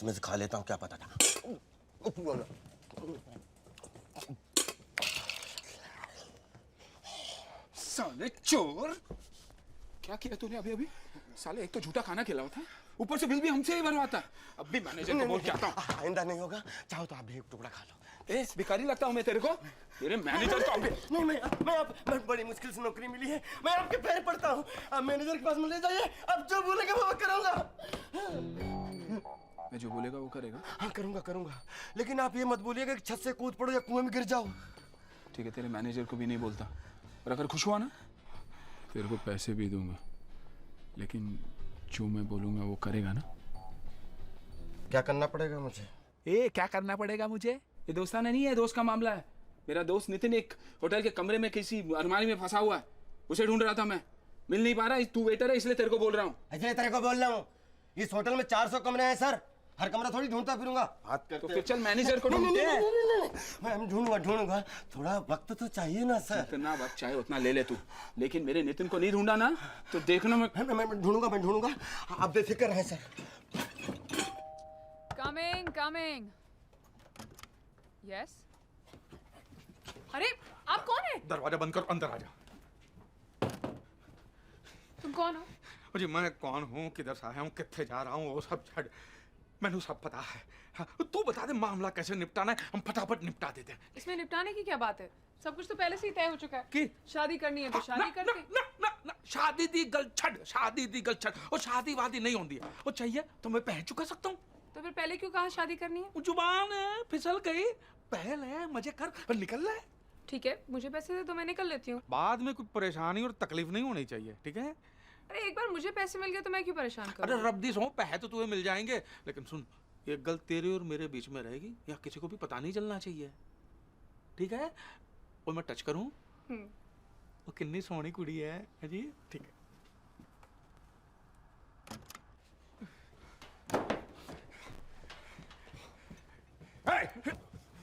किसमिस खा लेता हूँ, क्या पता था। साले चोर, क्या किया तूने अभी अभी? साले एक तो झूठा खाना खिलाया था, ऊपर से बिल भी हमसे ही भरवाता है। अब भी मैनेजर को बोल के आता हूँ। आइंदा नहीं होगा, चाहो तो आप भी एक टुकड़ा खा लो। ए, भिखारी लगता हूँ मैं तेरे को? तेरे मैनेजर को नहीं, मैं बड़ी मुश्किल से नौकरी मिली है, मैं आपके पैर पड़ता हूँ, आप मैनेजर के पास में ले जाइए, अब जो बोलेगा वो करूँगा। मैं जो बोलेगा वो करेगा? हाँ करूँगा, लेकिन आप ये मत बोलिएगा कि छत से कूद पड़ो या कुएं में गिर जाओ। ठीक है, तेरे मैनेजर को भी नहीं बोलता, और अगर खुश हुआ ना तेरे को पैसे भी दूंगा, लेकिन जो मैं बोलूंगा वो करेगा ना? क्या करना पड़ेगा मुझे? क्या करना पड़ेगा मुझे? ये दोस्ताना नहीं है, दोस्त का मामला है। मेरा दोस्त नितिन एक होटल के कमरे में किसी अलमारी में फंसा हुआ है, उसे ढूंढ रहा था मैं, मिल नहीं पा रहा। तू वेटर है इसलिए तेरे को बोल रहा हूँ। इसलिए तेरे को बोल रहा हूँ, इस होटल में 400 कमरे हैं सर, हर कमरा थोड़ी ढूंढता फिरूंगा। बात करते तो फिर चल मैनेजर को ढूंढते हैं। मैं ढूंढूंगा, थोड़ा वक्त तो चाहिए ना सर। जितना वक्त चाहे उतना ले ले तू, लेकिन मेरे नितिन को नहीं ढूंढा ना तो देखना मैं ढूंढूंगा, आप बेफिक्र रहें सर। कमिंग। यस। अरे आप कौन है? दरवाजा बंद कर, अंदर आ जा। तुम कौन हो? जी मैं कौन हूँ, किधर से आया हूँ, कितने जा रहा हूँ, वो सब छड़ मैंने सब पता है। हाँ, तू बता दे मामला कैसे निपटाना है, हम फटाफट निपटा देते हैं। इसमें निपटाने की क्या बात है? सब कुछ तो पहले से ही तय हो चुका है कि शादी करनी है तो शादी करते। ना शादी दी गल छड़, और शादी वादी नहीं होती है, वो चाहिए तो मैं पहन चुका सकता हूँ। तो फिर पहले क्यों कहा शादी करनी है? जुबान है फिसल गई, पहल है, मजे कर पर निकल रहा है। ठीक है, मुझे पैसे दे तो मैं निकल लेती हूँ। बाद में कोई परेशानी और तकलीफ नहीं होनी चाहिए, ठीक है? अरे एक बार मुझे पैसे मिल गए तो मैं क्यों परेशान करूँ? अरे रब्दी सो, पैसे तो तुम्हें मिल जाएंगे, लेकिन सुन, ये गल तेरे और मेरे बीच में रहेगी, या किसी को भी पता नहीं चलना चाहिए, ठीक है? और मैं टच करूं, वो कितनी सोहनी कुड़ी है जी, ठीक है?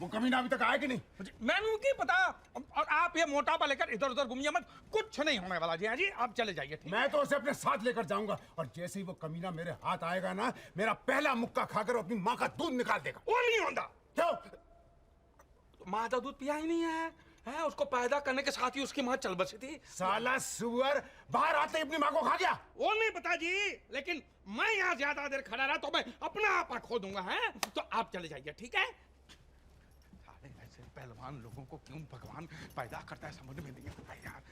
वो कमीना अभी तक आया कि नहीं? मैंने क्या पता, और आप ये मोटापा लेकर इधर उधर घूमिए मत, कुछ नहीं होने वाला जी। हाँ जी, आप चले जाइए। मैं तो उसे अपने साथ लेकर जाऊंगा, और जैसे ही वो कमीना मेरे हाथ आएगा ना, मेरा पहला मुक्का खाकर अपनी माँ का दूध निकाल देगा। वो नहीं होता। क्यों? माँ का दूध पिया ही नहीं है, उसको पैदा करने के साथ ही उसकी माँ चल बसी थी। साला सुअर बाहर आते ही अपनी माँ को खा गया। वो नहीं पता जी, लेकिन मैं यहाँ ज्यादा देर खड़ा रहा तो मैं अपना आपा खो दूंगा, है? तो आप चले जाइए, ठीक है? साले ऐसे पहलवान लोगों को क्यों भगवान पैदा करता है, समझ में नहीं आता यार।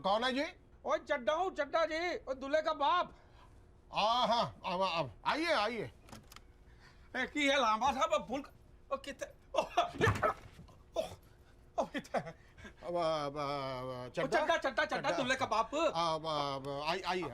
कौन है जी? ओ चड्डा जी, ओ दूल्हे का बाप। हाँ, अब आइए। की है लांबा साहब, अब भूल ओ कितने चड्डा दूल्हे का बाप। आइए।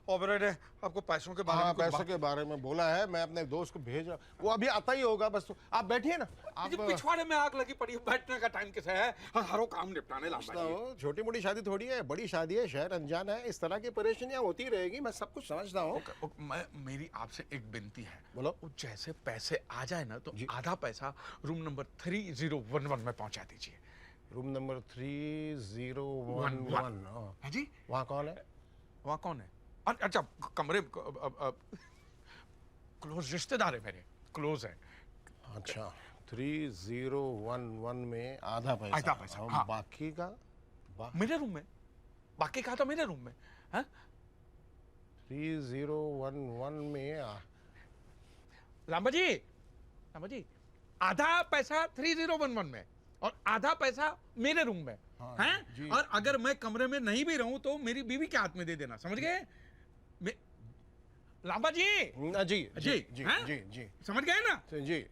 ऑपरेटर आपको पैसों के बारे में पैसों के बारे में बोला है, मैं अपने दोस्त को भेज रहा हूँ, वो अभी आता ही होगा, बस आप बैठिए ना। आप पिछवाड़े में आग लगी पड़ी है, बैठने का टाइम कैसे है? हरो काम निपटाने लाता है। छोटी मोटी शादी थोड़ी है, बड़ी शादी है, शहर अनजान है, इस तरह की परेशानियां होती रहेगी, मैं सब कुछ समझता हूँ। मेरी आपसे एक विनती है, बोलो। जैसे पैसे आ जाए ना तो आधा पैसा रूम नंबर 3011 में पहुंचा दीजिए। रूम नंबर 3011 है जी? वहाँ कौन है? वहाँ कौन है? अच्छा, कमरे क्लोज रिश्तेदार है मेरे, क्लोज है। अच्छा, 3011 में आधा पैसा। हाँ। बाकी का मेरे रूम में, बाकी का तो मेरे रूम में। हाँ? 3011 में लांबा जी, आधा पैसा 3011 में और आधा पैसा मेरे रूम में। हाँ, हैं? जी। और अगर मैं कमरे में नहीं भी रहूं तो मेरी बीवी के हाथ में दे देना, समझ गए? लांबा जी, जी समझ गए ना? जी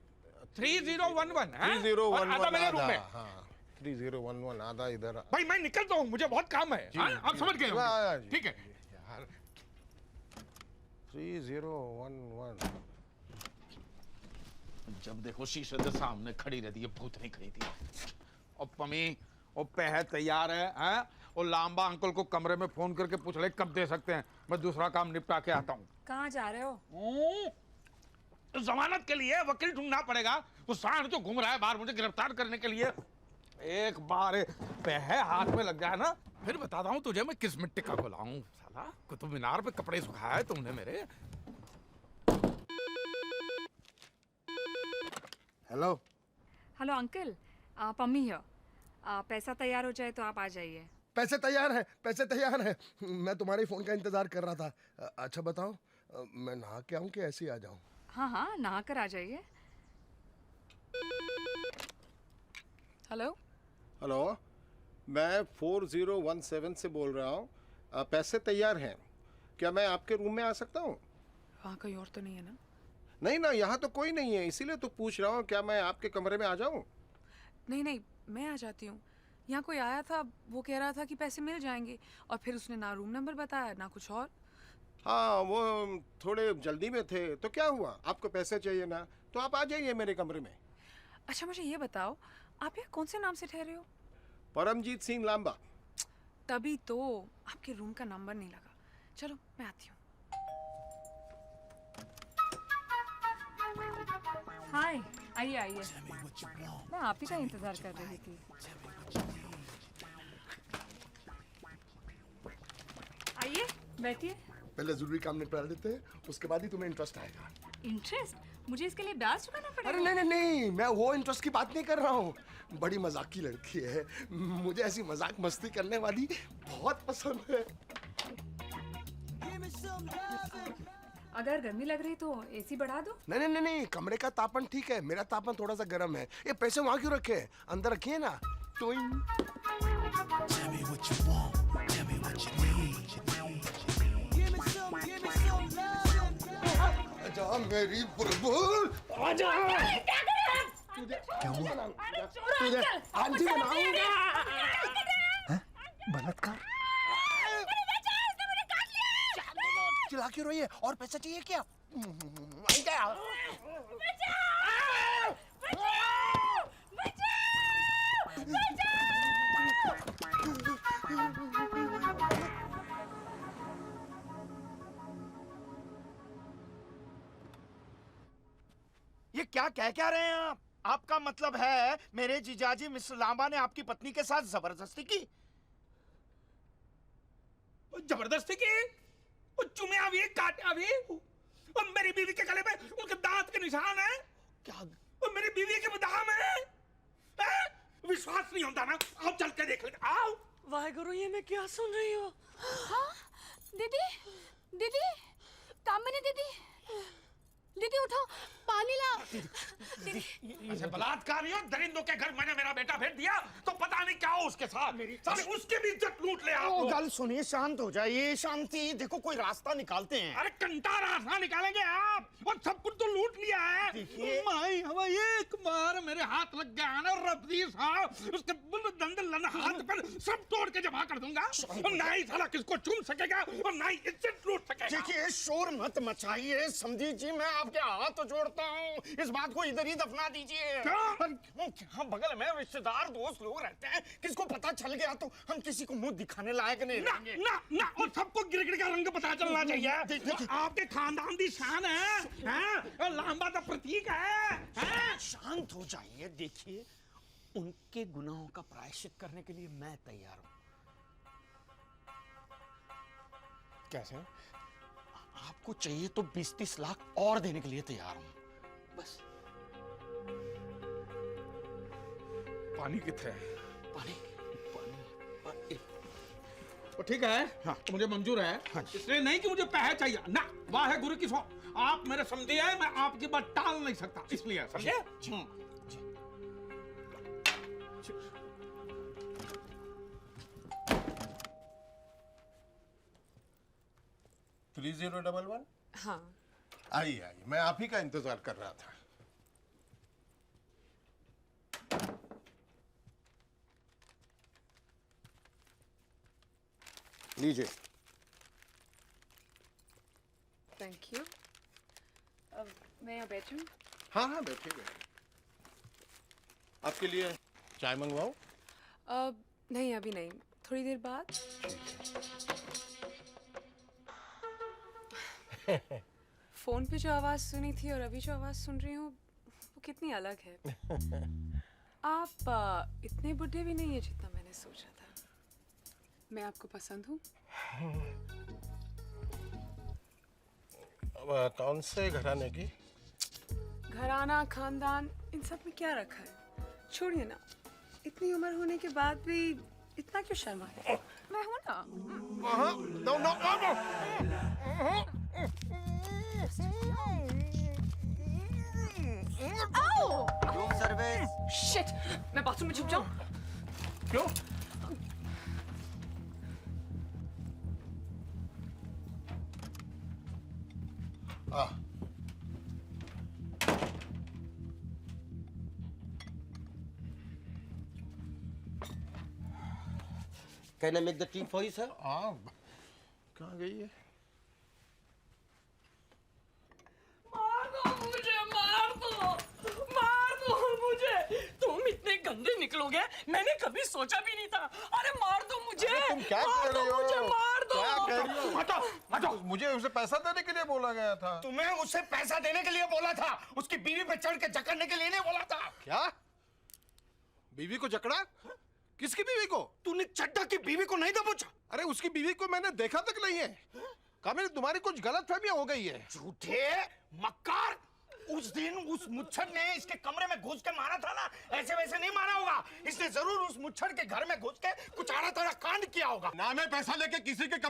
3011 है, 3011 आधा मेरे रूम में। हाँ, 3011 आधा इधर। भाई मैं निकलता हूँ, मुझे बहुत काम है। आप समझ गए होंगे, ठीक है? यार 3011 जब देखो शीशे के सामने खड़ी रहती है, भूत नहीं खड़ी थी। और पमी वो पह तैयार है, हैं? और लांबा अंकल को कमरे में फोन करके पूछ ले कब दे सकते हैं, मैं दूसरा काम निपटा के आता हूँ। कहाँ जा रहे हो? जमानत के लिए वकील ढूंढना पड़ेगा। वो सांड जो घूम रहा है बाहर मुझे गिरफ्तार करने के लिए, एक बार पैसे हाथ में लग जाए ना, फिर बताता हूँ तुझे मैं किस मिट्टी का गुलाम। साला कुतुब मीनार पे कपड़े सुखाए तुमने मेरे। Hello. Hello uncle, Pammi here. पैसा तैयार हो जाए तो आप आ जाइए। पैसे तैयार हैं, पैसे तैयार हैं। मैं तुम्हारे फोन का इंतजार कर रहा था। अच्छा बताओ, मैं नहा के आऊं कि ऐसे ही आ जाऊं? हाँ हाँ, नहा कर आ जाइए। हेलो, हेलो, मैं 4017 से बोल रहा हूँ। पैसे तैयार हैं, क्या मैं आपके रूम में आ सकता हूँ? वहाँ कोई और तो नहीं है ना? नहीं ना, यहाँ तो कोई नहीं है, इसीलिए तो पूछ रहा हूँ, क्या मैं आपके कमरे में आ जाऊँ? नहीं नहीं, मैं आ जाती हूँ। यहाँ कोई आया था, वो कह रहा था कि पैसे मिल जाएंगे, और फिर उसने ना रूम नंबर बताया ना कुछ और। हाँ, वो थोड़े जल्दी में थे, तो क्या हुआ? आपको पैसे चाहिए ना, तो आप आ जाइए मेरे कमरे में। अच्छा मुझे ये बताओ, आप यहाँ कौन से नाम से ठहरे हो? परमजीत सिंह लांबा। तभी तो आपके रूम का नंबर नहीं लगा। चलो मैं आती हूँ। हाय, आइए आइए। मैं आप ही का इंतजार कर रही थी। आइए बैठिए। पहले जरूरी काम निपटा लेते हैं, उसके बाद ही तुम्हें इंटरेस्ट आएगा। इंटरेस्ट? मुझे इसके लिए ब्याज चुकाना अरे पड़ेगा? नहीं नहीं नहीं, मैं वो इंटरेस्ट की बात नहीं कर रहा हूँ। बड़ी मजाक की लड़की है, मुझे ऐसी मजाक मस्ती करने वाली बहुत पसंद है। अगर गर्मी लग रही तो एसी बढ़ा दो। नहीं नहीं नहीं नहीं, कमरे का तापमान ठीक है, मेरा तापमान थोड़ा सा गर्म है। ये पैसे वहाँ क्यों रखे हैं? अंदर रखिए ना। टोइंग। आजा मेरी बुलबुल, आजा। क्या हुआ? तुझे आंटी बनाऊंगा। बलात्कार? चिल्ला क्यों रही है? और पैसा चाहिए क्या? ये क्या कह रहे हैं आप? आपका मतलब है मेरे जीजाजी मिस्टर लांबा ने आपकी पत्नी के साथ जबरदस्ती की? जबरदस्ती की? वो चुम्या भी, काटा भी, और मेरी बीवी के गले में उनके दांत के निशान है। क्या? और मेरी बीवी के बादाम है। हैं? विश्वास नहीं होता ना? आओ चल के देख लेते। आओ। वाहेगुरु, ये मैं क्या सुन रही हूँ? हाँ दीदी, दीदी कामिनी दीदी, दीदी उठो, पानी लाओ। ऐसे बलात्कारियों दरिंदों के घर मैंने मेरा बेटा भेज दिया तो पता नहीं क्या हो उसके साथ। साले उसकी भी इज्जत लूट ले आप लोग। गल सुनिए, शांत हो जाइए। शांति, देखो कोई रास्ता निकालते हैं। अरे कंटा रास्ता निकालेंगे आप, और सब कुछ तो लूट लिया है। देखिए। माई हवा एक बार मेरे हाथ लग गया ना रफी साहब, उसके दंड लना हाथ पर सब तोड़ के जमा कर दूंगा। और ना ही साला किसको चूम सकेगा और ना ही इज्जत लूट सकेगा। देखिए, शोर मत मचाइए। समझी जी, मैं आपके हाथ जोड़ता हूँ, इस बात को इधर ही दफना दीजिए। क्या बगल में रिश्तेदार दोस्त लोग रहते हैं, किसको पता चल गया तो हम किसी को मुंह दिखाने लायक नहीं रहेंगे। ना ना, और सबको गिरगिट का रंग पता चलना चाहिए। आपके खानदान की शान है, हैं? लांबा तो प्रतीक है। शांत हो जाइए। देखिए, उनके गुनाहों का प्रायश्चित करने के लिए मैं तैयार हूं। कैसे? आपको चाहिए तो 20-30 लाख और देने के लिए तैयार हूं। बस। पानी कितने है? पानी पानी तो ठीक है। हाँ। तो मुझे मंजूर है। हाँ। इसलिए नहीं कि मुझे पैसे चाहिए ना, वाहे गुरु की सो। आप मेरे समझे हैं, मैं आपकी बात टाल नहीं सकता, इसलिए समझे? 3011? हाँ। आइए आइए, मैं आप ही का इंतजार कर रहा था। लीजिए। Thank you. अब मैं यहाँ बैठूँ? हाँ हाँ, बैठिए बैठिए। आपके लिए चाय मंगवाऊं? अब नहीं, अभी नहीं, थोड़ी देर बाद। फोन पे जो आवाज सुनी थी और अभी जो आवाज सुन रही हूँ वो कितनी अलग है। आप इतने बुढ़े भी नहीं है जितना मैंने सोचा था। मैं आपको पसंद हूँ। कौन से घराने की? घराना, खानदान, इन सब में क्या रखा है? छोड़िए ना, इतनी उम्र होने के बाद भी इतना क्यों शर्मा है? मैं हूँ ना। No no no. Room service. Shit, मैं बाथरूम में छुप जाऊँ? क्यों? Can I make the tea for you, sir? कहाँ गई है? मार दो मुझे। तुम इतने गंदे निकलोगे मैंने कभी सोचा भी नहीं था। अरे मार दो मुझे। तुम क्या कर रही हो? मुझे मार दो। क्या कर रही हो? हटो हटो। मुझे उसे पैसा देने के लिए बोला गया था। तुम्हें उसे पैसा देने के लिए बोला था, उसकी बीवी पे चढ़ के जकड़ने के लिए नहीं बोला था। क्या? बीवी को जकड़ा? किसकी बीवी को? तूने चड्डा की बीवी को नहीं दबोचा? अरे उसकी बीवी को मैंने देखा तक नहीं है। कामिनी, तुम्हारी कुछ गलतफहमियां हो गई है। झूठे मक्कार। उस दिन उस मुच्छर ने इसके कमरे में घुस के मारा था ना, ऐसे वैसे नहीं मारा होगा। इसने जरूर उस मुच्छर के घर में घुस के कुछ आड़ा ताड़ा कांड किया होगा। ना मैं पैसा लेके किसी के